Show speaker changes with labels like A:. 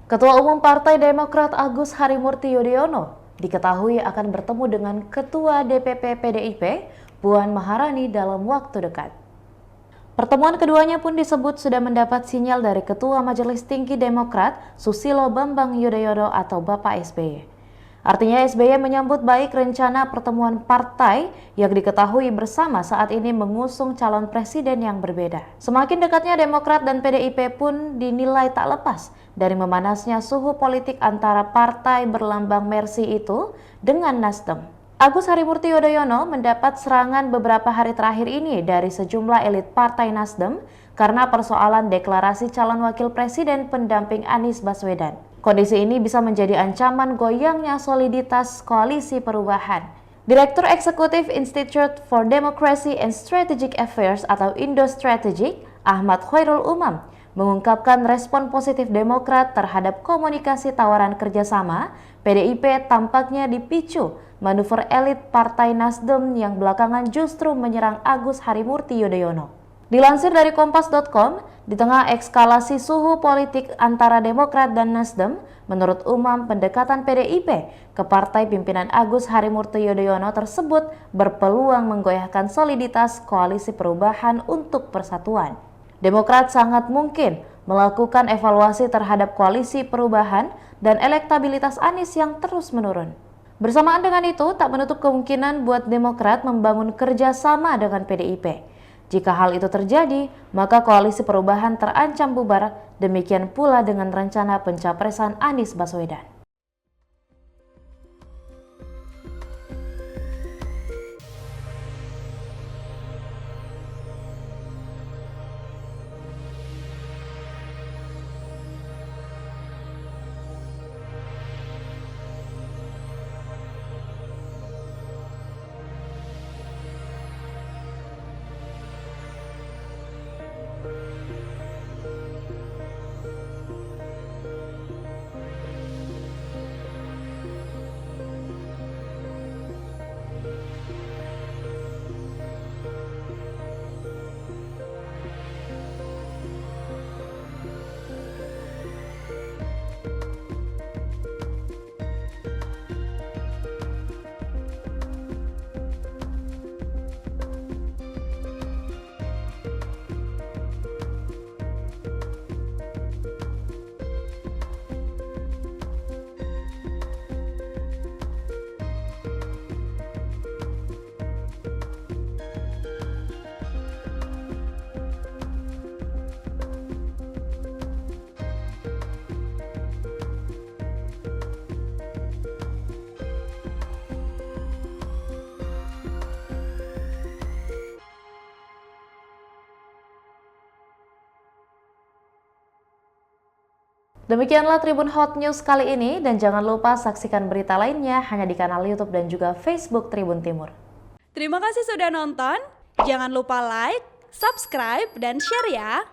A: Ketua Umum Partai Demokrat Agus Harimurti Yudhoyono diketahui akan bertemu dengan Ketua DPP PDIP Puan Maharani dalam waktu dekat. Pertemuan keduanya pun disebut sudah mendapat sinyal dari Ketua Majelis Tinggi Demokrat Susilo Bambang Yudhoyono atau Bapak SBY. Artinya SBY menyambut baik rencana pertemuan partai yang diketahui bersama saat ini mengusung calon presiden yang berbeda. Semakin dekatnya Demokrat dan PDIP pun dinilai tak lepas dari memanasnya suhu politik antara partai berlambang Mercy itu dengan Nasdem. Agus Harimurti Yudhoyono mendapat serangan beberapa hari terakhir ini dari sejumlah elit Partai Nasdem karena persoalan deklarasi calon wakil presiden pendamping Anies Baswedan. Kondisi ini bisa menjadi ancaman goyangnya soliditas koalisi perubahan. Direktur Eksekutif Institute for Democracy and Strategic Affairs atau Indo-Strategic, Ahmad Khairul Umam, mengungkapkan respon positif Demokrat terhadap komunikasi tawaran kerjasama. PDIP tampaknya dipicu manuver elit Partai Nasdem yang belakangan justru menyerang Agus Harimurti Yudhoyono. Dilansir dari Kompas.com, di tengah ekskalasi suhu politik antara Demokrat dan Nasdem, menurut Umam pendekatan PDIP ke partai pimpinan Agus Harimurti Yudhoyono tersebut berpeluang menggoyahkan soliditas koalisi perubahan untuk persatuan. Demokrat sangat mungkin melakukan evaluasi terhadap koalisi perubahan dan elektabilitas Anies yang terus menurun. Bersamaan dengan itu, tak menutup kemungkinan buat Demokrat membangun kerjasama dengan PDIP. Jika hal itu terjadi, maka koalisi perubahan terancam bubar, demikian pula dengan rencana pencapresan Anies Baswedan. Demikianlah Tribun Hot News kali ini, dan jangan lupa saksikan berita lainnya hanya di kanal YouTube dan juga Facebook Tribun Timur.
B: Terima kasih sudah nonton, jangan lupa like, subscribe, dan share ya!